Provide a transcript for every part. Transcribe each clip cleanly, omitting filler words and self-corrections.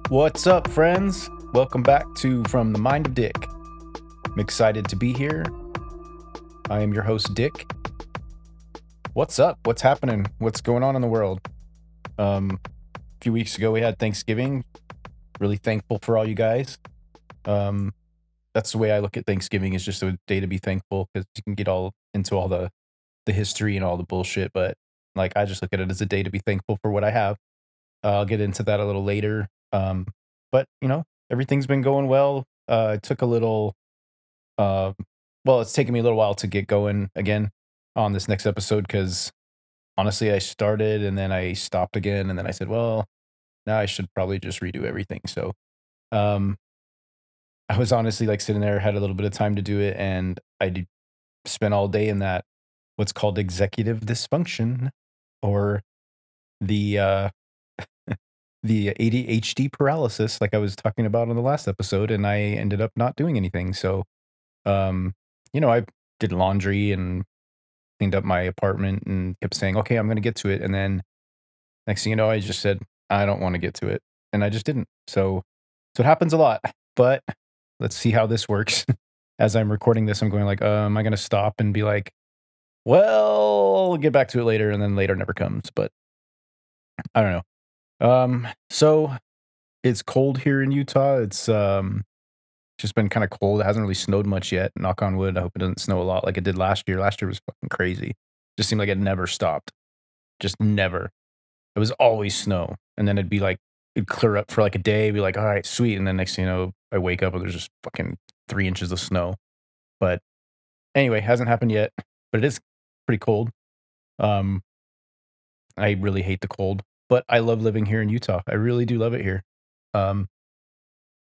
What's up, friends? Welcome back to From the Mind of Dick. I'm excited to be here. I am your host, Dick. What's up? What's happening? What's going on in the world? A few weeks ago, we had Thanksgiving. Really thankful for all you guys. That's the way I look at Thanksgiving, is just a day to be thankful, because you can get all into all the history and all the bullshit, but like I just look at it as a day to be thankful for what I have. I'll get into that a little later. But everything's been going well. It took a little, uh, well, it's taken me a little while to get going again on this next episode, because honestly, I started and then I stopped again, and then I said, well, now I should probably just redo everything. So, um, I was honestly like sitting there, had a little bit of time to do it, and spent all day in that what's called executive dysfunction, or the the ADHD paralysis, like I was talking about on the last episode, and I ended up not doing anything. So, um, I did laundry and cleaned up my apartment and kept saying, okay, I'm going to get to it. And then next thing you know, I just said, I don't want to get to it. And I just didn't. So it happens a lot, but let's see how this works. As I'm recording this, I'm going like, am I going to stop and be like, well, I'll get back to it later. And then later never comes, but I don't know. So it's cold here in Utah. It's just been kind of cold. It hasn't really snowed much yet. Knock on wood. I hope it doesn't snow a lot like it did last year. Last year was fucking crazy. Just seemed like it never stopped. Just never. It was always snow. And then it'd clear up for like a day, be like, all right, sweet. And then next thing you know, I wake up and there's just fucking 3 inches of snow. But anyway, hasn't happened yet. But it is pretty cold. Um, I really hate the cold, but I love living here in Utah. I really do love it here. Um,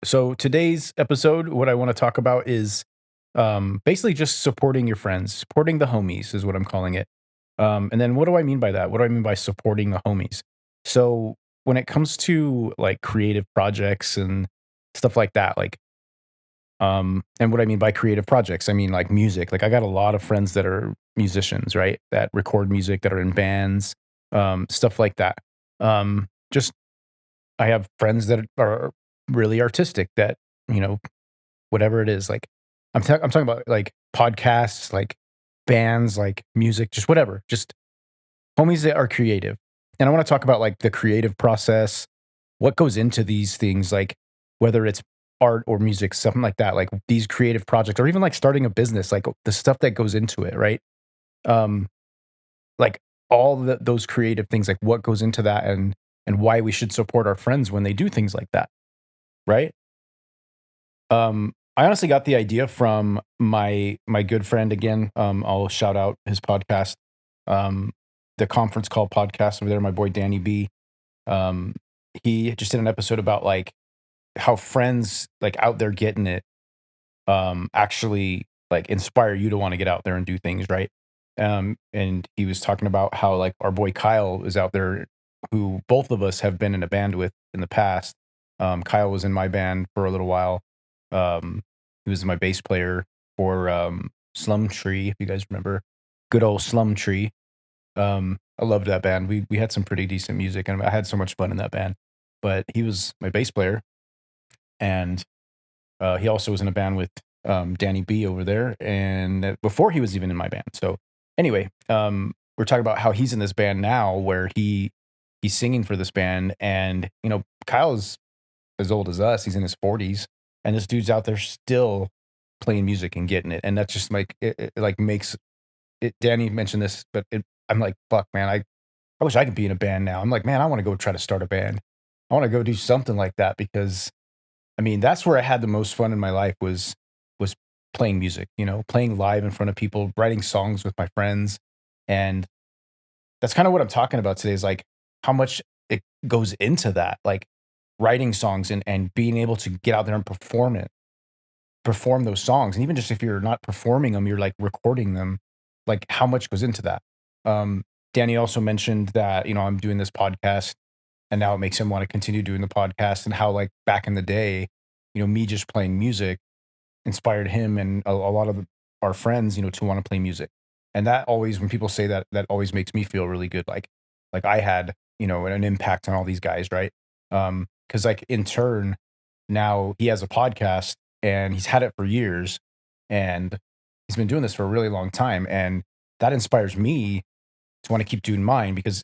So today's episode, what I want to talk about is basically just supporting your friends, supporting the homies is what I'm calling it. And then what do I mean by that? What do I mean by supporting the homies? So when it comes to like creative projects and stuff like that, and what I mean by creative projects, I mean like music. Like I got a lot of friends that are musicians, right? That record music, that are in bands, stuff like that. Just I have friends that are really artistic, that, you know, whatever it is, like I'm talking about like podcasts, like bands, like music, just whatever, just homies that are creative. And I want to talk about like the creative process, what goes into these things, like whether it's art or music, something like that, like these creative projects, or even like starting a business, like the stuff that goes into it, right? Um, like those creative things, like what goes into that, and why we should support our friends when they do things like that, right? I honestly got the idea from my good friend again. I'll shout out his podcast, um, the Conference Call podcast over there. My boy Danny B. Um, he just did an episode about like how friends like out there getting it, actually like inspire you to want to get out there and do things, right? And he was talking about how like our boy Kyle is out there, who both of us have been in a band with in the past. Kyle was in my band for a little while. He was my bass player for Slum Tree, if you guys remember. Good old Slum Tree. I loved that band. We had some pretty decent music, and I had so much fun in that band. But he was my bass player, and he also was in a band with Danny B over there, and before he was even in my band. So anyway, we're talking about how he's in this band now, where he's singing for this band, and Kyle's as old as us. He's in his 40s, and this dude's out there still playing music and getting it, and that's just like it like makes it. Danny mentioned this, but I'm like, fuck, man, I wish I could be in a band now. I'm like, man, I want to go try to start a band. I want to go do something like that, because I mean, that's where I had the most fun in my life, was playing music, playing live in front of people, writing songs with my friends. And that's kind of what I'm talking about today, is like how much it goes into that, like writing songs, and being able to get out there and perform those songs. And even just if you're not performing them, you're like recording them, like how much goes into that. Um, Danny also mentioned that, I'm doing this podcast, and now it makes him want to continue doing the podcast, and how like back in the day, me just playing music inspired him and a lot of our friends, to want to play music. And that always, when people say that, that always makes me feel really good. Like I had, an impact on all these guys, right? Because like in turn, now he has a podcast and he's had it for years, and he's been doing this for a really long time, and that inspires me to want to keep doing mine because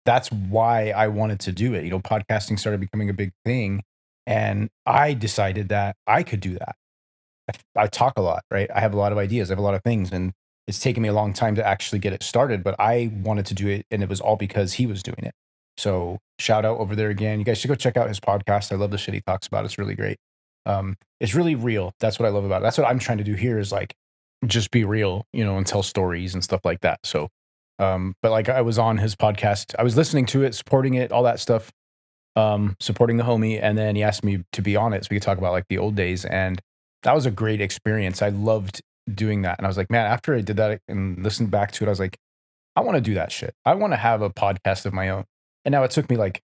that's why I wanted to do it. Podcasting started becoming a big thing, and I decided that I could do that. I talk a lot, right? I have a lot of ideas, I have a lot of things, and it's taken me a long time to actually get it started, but I wanted to do it, and it was all because he was doing it. So shout out over there again. You guys should go check out his podcast. I love the shit he talks about. It's really great. It's really real. That's what I love about it. That's what I'm trying to do here is like just be real, and tell stories and stuff like that. So, but like I was on his podcast, I was listening to it, supporting it, all that stuff, supporting the homie, and then he asked me to be on it so we could talk about like the old days, and that was a great experience. I loved doing that, and I was like, man, after I did that and listened back to it, I was like, I want to do that shit. I want to have a podcast of my own. And now it took me like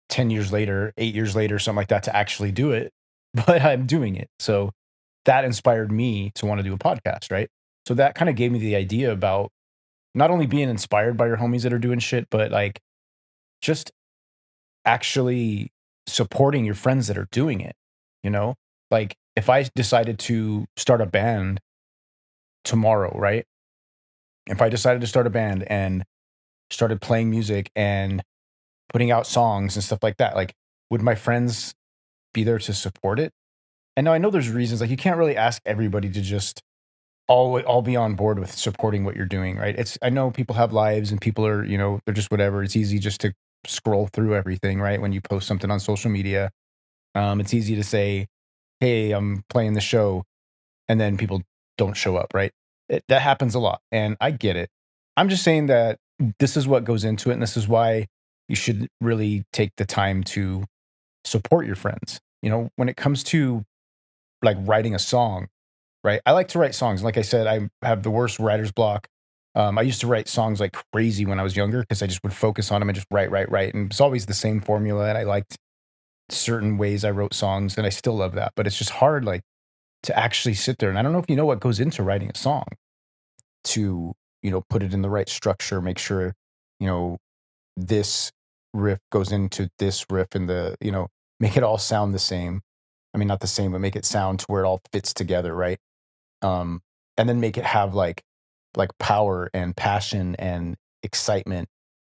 10 years later, 8 years later, something like that to actually do it, but I'm doing it. So that inspired me to want to do a podcast, right? So that kind of gave me the idea about not only being inspired by your homies that are doing shit, but like just actually supporting your friends that are doing it, you know? Like if I decided to start a band tomorrow, right? If I decided to start a band and started playing music and putting out songs and stuff like that, like would my friends be there to support it? And now I know there's reasons, like you can't really ask everybody to just all be on board with supporting what you're doing, right? I know people have lives and people are, they're just whatever. It's easy just to scroll through everything, right? When you post something on social media, it's easy to say, "Hey, I'm playing the show," and then people don't show up, right? That happens a lot, and I get it. I'm just saying that this is what goes into it, and this is why you should really take the time to support your friends. When it comes to like writing a song, right? I like to write songs. Like I said, I have the worst writer's block. I used to write songs like crazy when I was younger because I just would focus on them and just write, write, write. And it's always the same formula. And I liked certain ways I wrote songs, and I still love that. But it's just hard, like, to actually sit there. And I don't know if you know what goes into writing a song to, put it in the right structure, make sure, you know, this riff goes into this riff and make it all sound the same. I mean, not the same, but make it sound to where it all fits together, right? um, and then make it have like power and passion and excitement,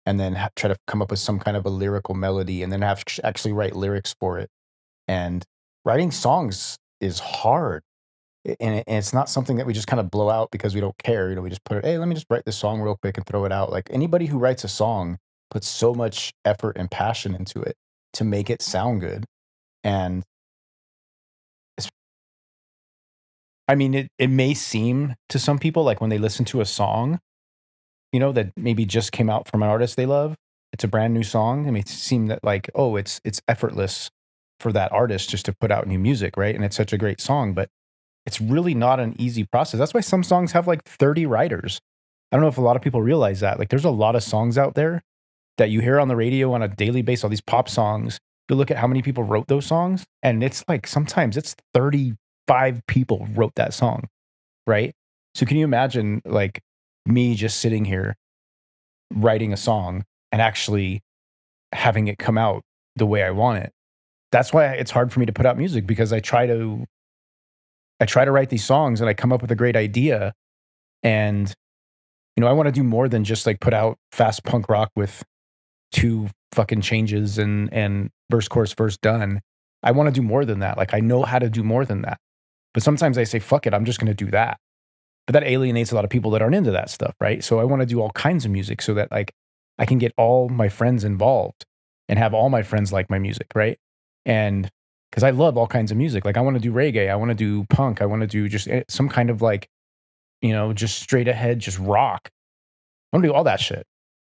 and then try to come up with some kind of a lyrical melody, and then have to actually write lyrics for it. And writing songs is hard, and it's not something that we just kind of blow out because we don't care. We just put it. Hey, let me just write this song real quick and throw it out. Like anybody who writes a song puts so much effort and passion into it to make it sound good. And I mean, it may seem to some people like when they listen to a song, that maybe just came out from an artist they love. It's a brand new song. It may seem that like, oh, it's effortless for that artist just to put out new music, right? And it's such a great song, but it's really not an easy process. That's why some songs have like 30 writers. I don't know if a lot of people realize that. Like there's a lot of songs out there that you hear on the radio on a daily basis, all these pop songs. You look at how many people wrote those songs, and it's like sometimes it's 35 people wrote that song, right? So can you imagine like me just sitting here writing a song and actually having it come out the way I want it? That's why it's hard for me to put out music, because I try to write these songs and I come up with a great idea, and I want to do more than just like put out fast punk rock with two fucking changes and verse chorus verse done. I want to do more than that. Like I know how to do more than that. But sometimes I say fuck it, I'm just going to do that. But that alienates a lot of people that aren't into that stuff, right? So I want to do all kinds of music so that like I can get all my friends involved and have all my friends like my music, right? And because I love all kinds of music. Like I want to do reggae, I want to do punk, I want to do just some kind of like, just straight ahead, just rock. I want to do all that shit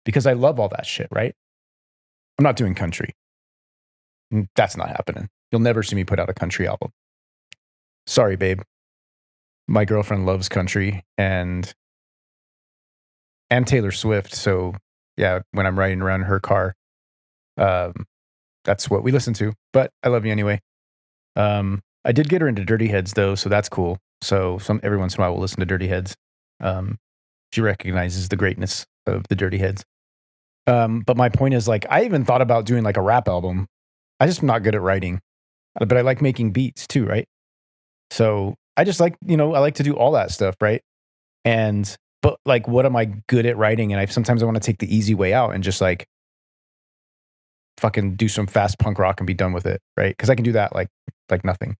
because I love all that shit, right? I'm not doing country. That's not happening. You'll never see me put out a country album. Sorry, babe. My girlfriend loves country and Taylor Swift. So yeah, when I'm riding around in her car, that's what we listen to. But I love you anyway. I did get her into Dirty Heads though, so that's cool. So every once in a while we'll listen to Dirty Heads. She recognizes the greatness of the Dirty Heads. But my point is, like, I even thought about doing like a rap album, I just am not good at writing, but I like making beats too, right? So I just like, I like to do all that stuff, right? And but like, what am I good at writing? And sometimes I want to take the easy way out and just like fucking do some fast punk rock and be done with it, right? Because I can do that like nothing.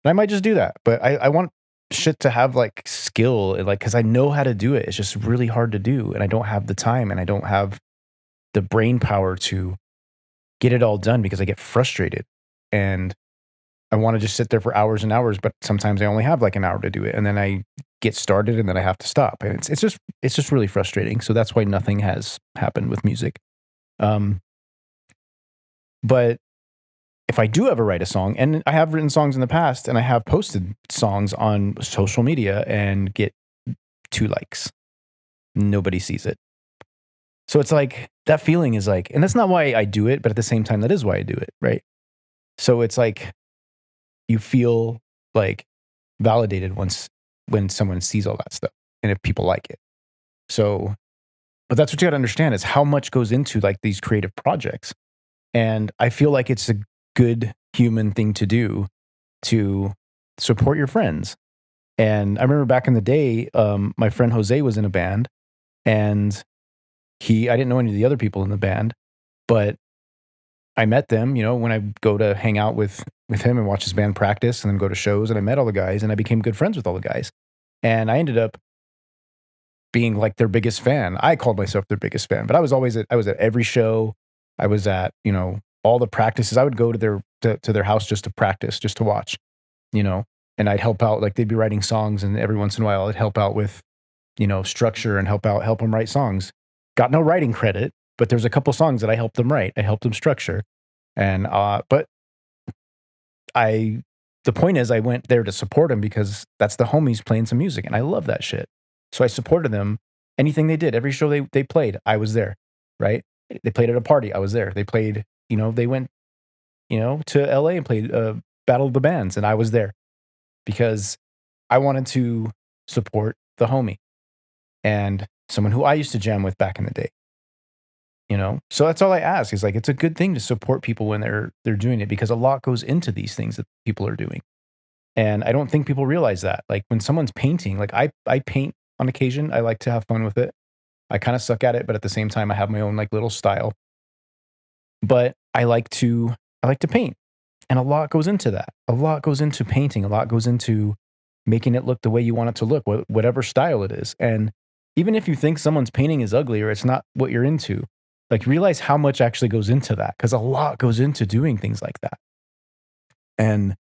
And I might just do that, but I want shit to have like skill, like because I know how to do it. It's just really hard to do, and I don't have the time, and I don't have the brain power to get it all done because I get frustrated, and I want to just sit there for hours and hours. But sometimes I only have like an hour to do it, and then I get started, and then I have to stop, and it's just really frustrating. So that's why nothing has happened with music. Um, but if I do ever write a song, and I have written songs in the past, and I have posted songs on social media and get 2 likes. Nobody sees it. So it's like that feeling is like, and that's not why I do it, but at the same time, that is why I do it, right? So it's like you feel like validated when someone sees all that stuff and if people like it. So, but that's what you got to understand is how much goes into like these creative projects. And I feel like it's a good human thing to do to support your friends. And I remember back in the day, my friend Jose was in a band, and I didn't know any of the other people in the band, but I met them, when I go to hang out with him and watch his band practice and then go to shows, and I met all the guys and I became good friends with all the guys. And I ended up being like their biggest fan. I called myself their biggest fan, but I was at every show. I was at, all the practices. I would go to their house just to practice, just to watch, you know, and I'd help out. Like they'd be writing songs, and every once in a while I'd help out with, structure and help them write songs. Got no writing credit, but there's a couple songs that I helped them write. I helped them structure. And but I the point is I went there to support them because that's the homies playing some music, and I love that shit. So I supported them. Anything they did, every show they played, I was there, right? They played at a party, I was there. They played, they went, to LA and played Battle of the Bands, and I was there because I wanted to support the homie and someone who I used to jam with back in the day. So that's all I ask is like it's a good thing to support people when they're doing it, because a lot goes into these things that people are doing. And I don't think people realize that. Like when someone's painting, like I paint on occasion. I like to have fun with it. I kind of suck at it, but at the same time I have my own like little style. But I like to paint. And a lot goes into that. A lot goes into painting. A lot goes into making it look the way you want it to look, whatever style it is. And even if you think someone's painting is ugly or it's not what you're into, like realize how much actually goes into that, because a lot goes into doing things like that. And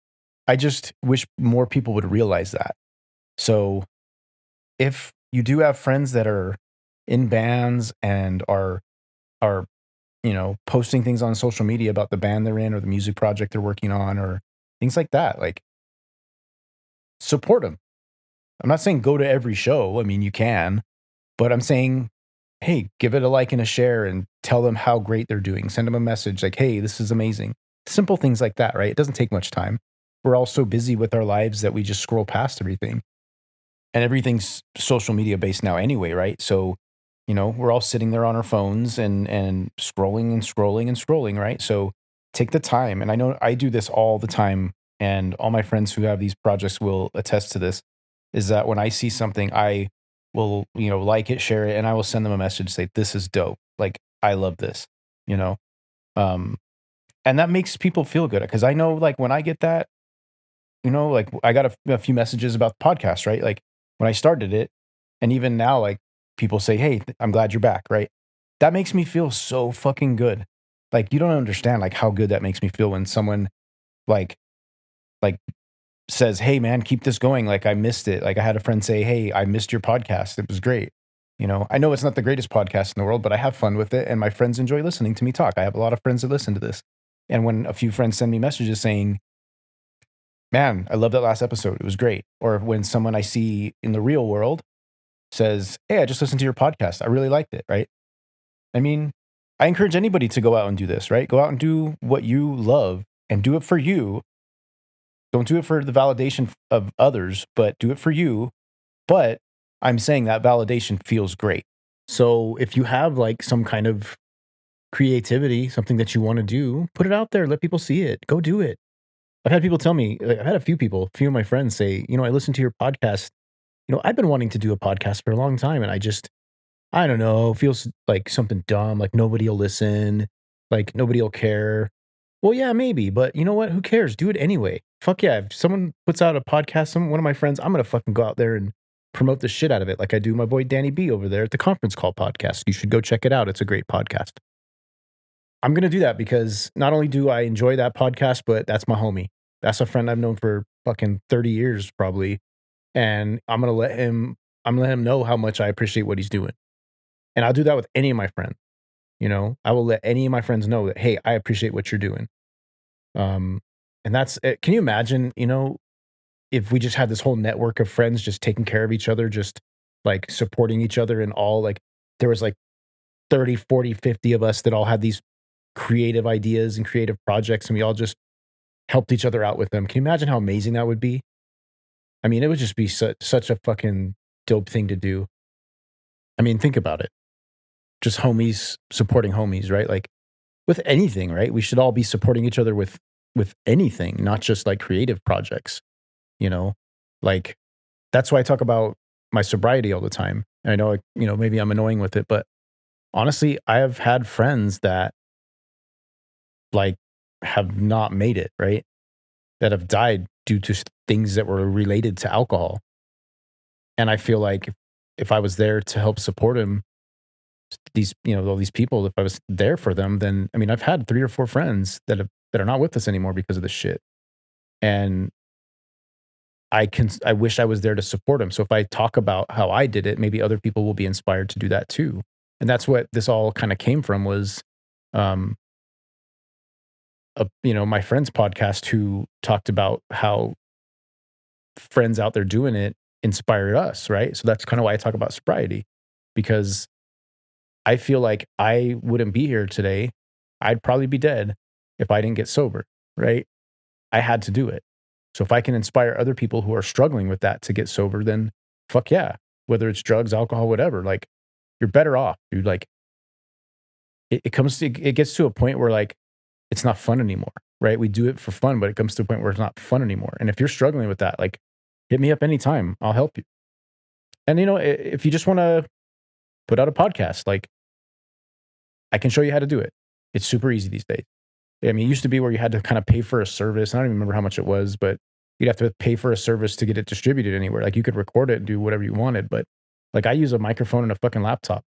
I just wish more people would realize that. So if you do have friends that are in bands and are posting things on social media about the band they're in or the music project they're working on or things like that, like support them. I'm not saying go to every show. I mean, you can, but I'm saying, hey, give it a like and a share and tell them how great they're doing. Send them a message like, hey, this is amazing. Simple things like that, right? It doesn't take much time. We're all so busy with our lives that we just scroll past everything. And everything's social media based now anyway, right? So, we're all sitting there on our phones and scrolling and scrolling and scrolling, right? So take the time. And I know I do this all the time, and all my friends who have these projects will attest to this, is that when I see something, I will, like it, share it, and I will send them a message, say, this is dope. Like, I love this, you know? Um, and that makes people feel good, because I know like when I get that, like I got a few messages about the podcast, right? Like when I started it, and even now, like people say, "Hey, I'm glad you're back," right? That makes me feel so fucking good. Like you don't understand like how good that makes me feel when someone like like says, "Hey, man, keep this going." Like I missed it. Like I had a friend say, "Hey, I missed your podcast. It was great." I know it's not the greatest podcast in the world, but I have fun with it, and my friends enjoy listening to me talk. I have a lot of friends that listen to this, and when a few friends send me messages saying, man, I love that last episode. It was great. Or when someone I see in the real world says, hey, I just listened to your podcast. I really liked it, right? I mean, I encourage anybody to go out and do this, right? Go out and do what you love and do it for you. Don't do it for the validation of others, but do it for you. But I'm saying that validation feels great. So if you have like some kind of creativity, something that you want to do, put it out there, let people see it, go do it. I've had people tell me, I've had a few of my friends say, I listen to your podcast. I've been wanting to do a podcast for a long time and I don't know, feels like something dumb, like nobody will listen, like nobody will care. Well, yeah, maybe, but you know what? Who cares? Do it anyway. Fuck yeah. If someone puts out a podcast, one of my friends, I'm gonna fucking go out there and promote the shit out of it, like I do my boy Danny B over there at the Conference Call podcast. You should go check it out. It's a great podcast. I'm gonna do that because not only do I enjoy that podcast, but that's my homie. That's a friend I've known for fucking 30 years, probably. And I'm gonna let him know how much I appreciate what he's doing. And I'll do that with any of my friends. I will let any of my friends know that, hey, I appreciate what you're doing. Um, and that's it. Can you imagine, if we just had this whole network of friends just taking care of each other, just like supporting each other and all like there was like 30, 40, 50 of us that all had these creative ideas and creative projects and we all just helped each other out with them. Can you imagine how amazing that would be? I mean, it would just be such a fucking dope thing to do. I mean, think about it. Just homies supporting homies, right? Like with anything, right? We should all be supporting each other with anything, not just like creative projects, you know? Like that's why I talk about my sobriety all the time. And I know, maybe I'm annoying with it, but honestly, I have had friends that like have not made it, right? That have died due to things that were related to alcohol. And I feel like if I was there to help support him, all these people, if I was there for them, then I mean, I've had 3 or 4 friends that are not with us anymore because of this shit. And I wish I was there to support them. So if I talk about how I did it, maybe other people will be inspired to do that too. And that's what this all kind of came from was um my friend's podcast who talked about how friends out there doing it inspired us, right? So that's kind of why I talk about sobriety because I feel like I wouldn't be here today. I'd probably be dead if I didn't get sober, right? I had to do it. So if I can inspire other people who are struggling with that to get sober, then fuck yeah. Whether it's drugs, alcohol, whatever, like you're better off. Dude, like it gets to a point where like it's not fun anymore, right? We do it for fun, but it comes to a point where it's not fun anymore. And if you're struggling with that, like hit me up anytime. I'll help you. And if you just want to put out a podcast, like I can show you how to do it. It's super easy these days. I mean, it used to be where you had to kind of pay for a service. I don't even remember how much it was, but you'd have to pay for a service to get it distributed anywhere. Like you could record it and do whatever you wanted, but like I use a microphone and a fucking laptop,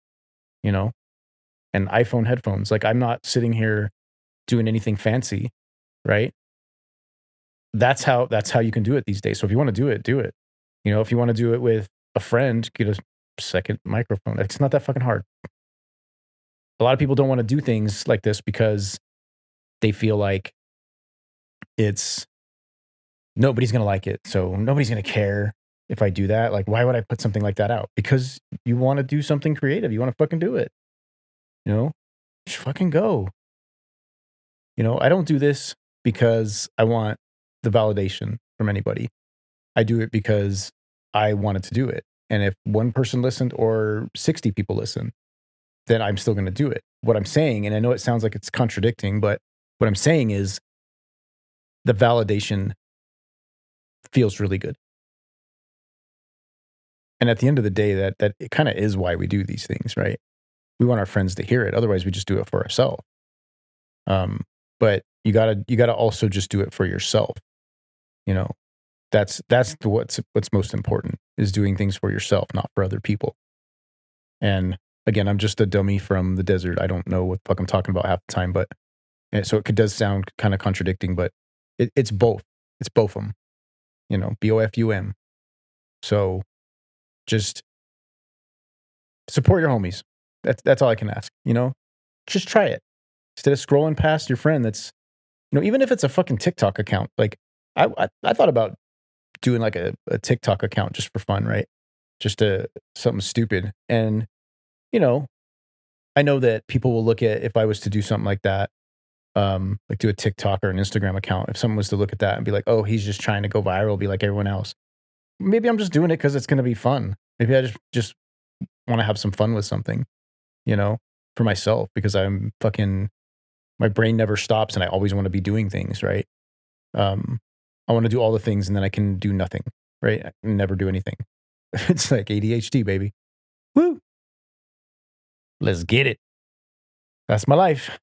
you know, and iPhone headphones. Like I'm not sitting here doing anything fancy, right? That's how you can do it these days. So if you want to do it, do it. If you want to do it with a friend, get a second microphone. It's not that fucking hard. A lot of people don't want to do things like this because they feel like it's nobody's going to like it. So nobody's going to care if I do that. Like, why would I put something like that out? Because you want to do something creative. You want to fucking do it. Just fucking go. I don't do this because I want the validation from anybody. I do it because I wanted to do it. And if one person listened or 60 people listen, then I'm still going to do it. What I'm saying, and I know it sounds like it's contradicting, but what I'm saying is the validation feels really good. And at the end of the day, that it kind of is why we do these things, right? We want our friends to hear it. Otherwise, we just do it for ourselves. But you gotta also just do it for yourself. That's what's most important is doing things for yourself, not for other people. And again, I'm just a dummy from the desert. I don't know what the fuck I'm talking about half the time, but so it does sound kind of contradicting, but it's both. It's both of them. BOFUM. So just support your homies. That's all I can ask. Just try it instead of scrolling past your friend. That's even if it's a fucking TikTok account. Like I thought about doing like a TikTok account just for fun, right? Just something stupid. And I know that people will look at if I was to do something like that, like do a TikTok or an Instagram account. If someone was to look at that and be like, "Oh, he's just trying to go viral, be like everyone else." Maybe I'm just doing it because it's going to be fun. Maybe I just want to have some fun with something, you know. for myself because I'm fucking my brain never stops and I always want to be doing things, right? Um, I want to do all the things and then I can do nothing, right? I can never do anything. It's like ADHD, baby. Woo! Let's get it. That's my life.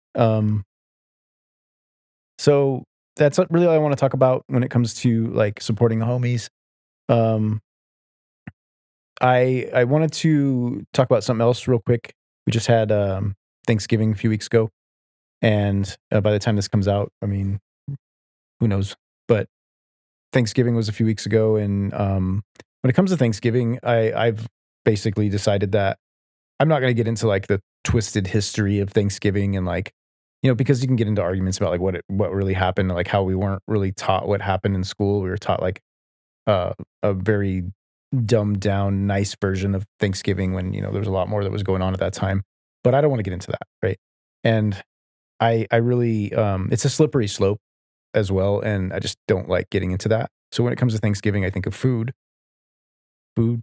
So that's really all I want to talk about when it comes to like supporting the homies. Um, I wanted to talk about something else real quick. We just had Thanksgiving a few weeks ago, and by the time this comes out, I mean, who knows? But Thanksgiving was a few weeks ago, and when it comes to Thanksgiving, I've basically decided that I'm not going to get into like the twisted history of Thanksgiving and like, because you can get into arguments about like what really happened, like how we weren't really taught what happened in school. We were taught like uh, a very dumbed down, nice version of Thanksgiving when there was a lot more that was going on at that time. But I don't want to get into that, right? And I really it's a slippery slope as well, and I just don't like getting into that. So when it comes to Thanksgiving, I think of food. Food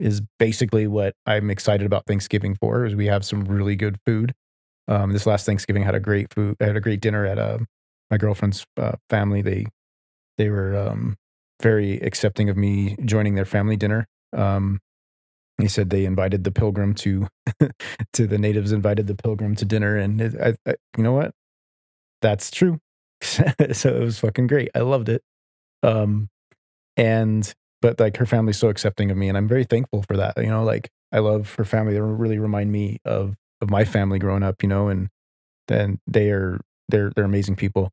is basically what I'm excited about Thanksgiving for. Is we have some really good food. This last Thanksgiving had a great food. I had a great dinner at my girlfriend's family. They were very accepting of me joining their family dinner. He said they invited the pilgrim to to the natives invited the pilgrim to dinner, and you know what? That's true. So it was fucking great. I loved it. Um, and but like her family's so accepting of me, and I'm very thankful for that. Like I love her family. They really remind me of my family growing up. And then they're amazing people,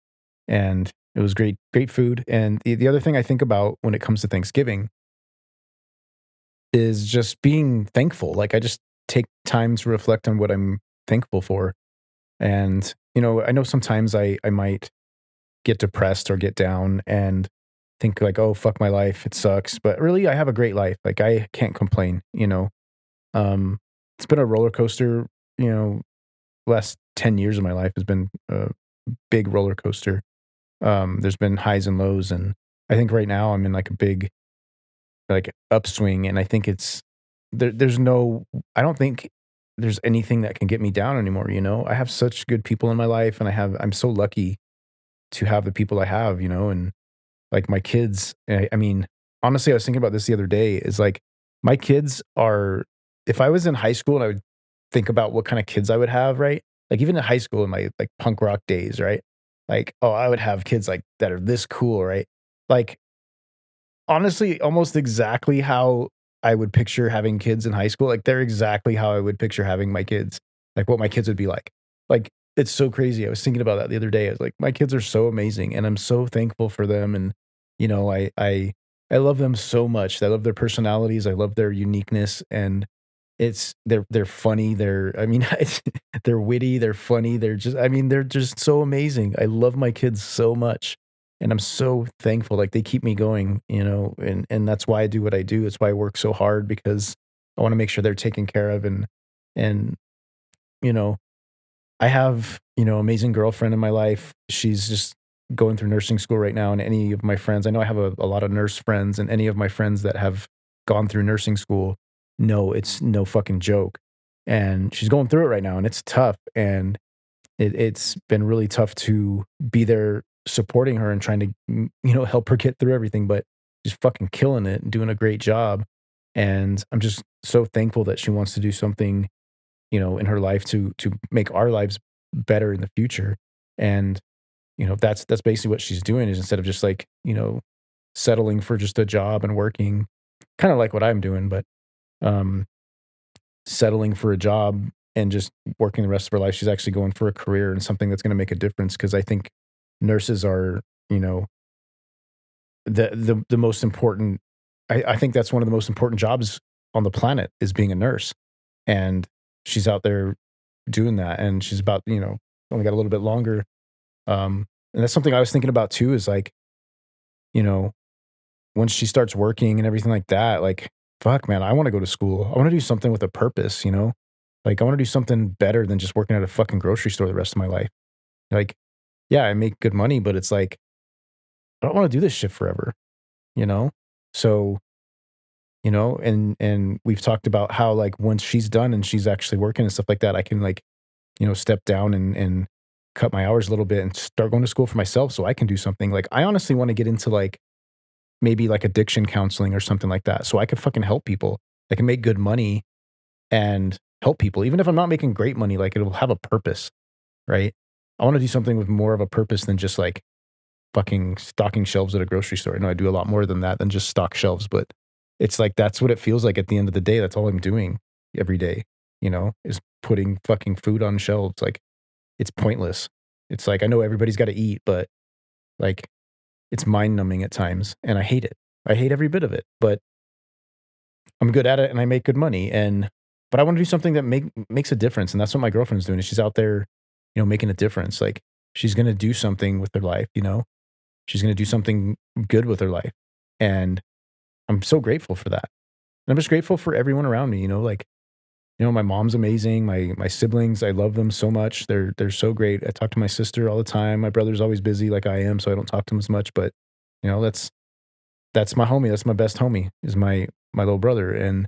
and it was great food. And the other thing I think about when it comes to Thanksgiving is just being thankful. Like I just take time to reflect on what I'm thankful for. And I know sometimes I might get depressed or get down and think like, "Oh, fuck my life, it sucks." But really, I have a great life. Like I can't complain. Um, it's been a roller coaster. You know, last 10 years of my life has been a big roller coaster. There's been highs and lows, and I think right now I'm in like a big like upswing, and I think it's there's no I don't think there's anything that can get me down anymore. I have such good people in my life, and I'm so lucky to have the people I have. And like my kids, I mean, honestly, I was thinking about this the other day, is like my kids are if I was in high school and I would think about what kind of kids I would have, right? Like even in high school in my like punk rock days, right? Like, oh, I would have kids like that are this cool, right? Like honestly, almost exactly how I would picture having kids in high school. Like they're exactly how I would picture having my kids. Like what my kids would be like. Like it's so crazy. I was thinking about that the other day. I was like, my kids are so amazing and I'm so thankful for them. And I love them so much. I love their personalities. I love their uniqueness. And they're funny. I mean, they're witty, they're funny. They're just so amazing. I love my kids so much. And I'm so thankful, like, they keep me going, and that's why I do what I do. It's why I work so hard because I wanna make sure they're taken care of and, you know, I have amazing girlfriend in my life. She's just going through nursing school right now, and any of my friends I know I have a lot of nurse friends, and any of my friends that have gone through nursing school know it's no fucking joke, and she's going through it right now, and it's tough, and it's been really tough to be there supporting her and trying to, help her get through everything, but she's fucking killing it and doing a great job. And I'm just so thankful that she wants to do something in her life to make our lives better in the future. And, that's basically what she's doing is instead of just like settling for just a job and working, kind of like what I'm doing, but um settling for a job and just working the rest of her life. She's actually going for a career and something that's gonna make a difference. Because I think nurses are, you know, the most important I think that's one of the most important jobs on the planet is being a nurse, and she's out there doing that, and she's about only got a little bit longer, and that's something I was thinking about too is like, you know, once she starts working and everything like that, like, fuck, man, I wanna go to school. I wanna do something with a purpose? Like, I wanna do something better than just working at a fucking grocery store the rest of my life. Like, yeah, I make good money, but it's like, I don't wanna do this shit forever, you know? So, and we've talked about how, like, once she's done and she's actually working and stuff like that, I can, like, step down and cut my hours a little bit and start going to school for myself so I can do something. Like, I honestly want to get into like maybe like addiction counseling or something like that so I could fucking help people. I can make good money and help people. Even if I'm not making great money, like it'll have a purpose, right? I want to do something with more of a purpose than just like fucking stocking shelves at a grocery store. I know I do a lot more than that than just stock shelves, but it's like that's what it feels like at the end of the day. That's all I'm doing every day, is putting fucking food on shelves. Like, it's pointless. It's like I know everybody's got to eat, but like it's mind numbing at times and I hate it. I hate every bit of it, but I'm good at it and I make good money. But I want to do something that makes a difference. And that's what my girlfriend's doing. She's out there, making a difference. Like, she's going to do something with her life, she's going to do something good with her life. And I'm so grateful for that. And I'm just grateful for everyone around me, like, my mom's amazing. My siblings, I love them so much. They're so great. I talk to my sister all the time. My brother's always busy like I am, so I don't talk to him as much. But that's my homie. That's my best homie. Is my little brother and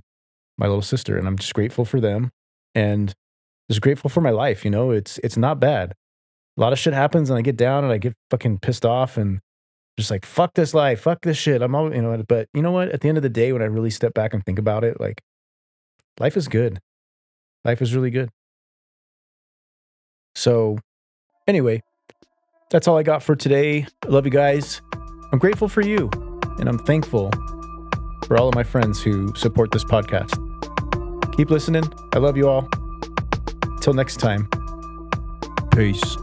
my little sister, and I'm just grateful for them, and just grateful for my life. It's not bad. A lot of shit happens, and I get down, and I get fucking pissed off, and just like fuck this life, fuck this shit. I'm all but you know what? At the end of the day, when I really step back and think about it, like life is good. Life is really good. So, anyway, that's all I got for today. I love you guys. I'm grateful for you, and I'm thankful for all of my friends who support this podcast. Keep listening. I love you all. Till next time. Peace.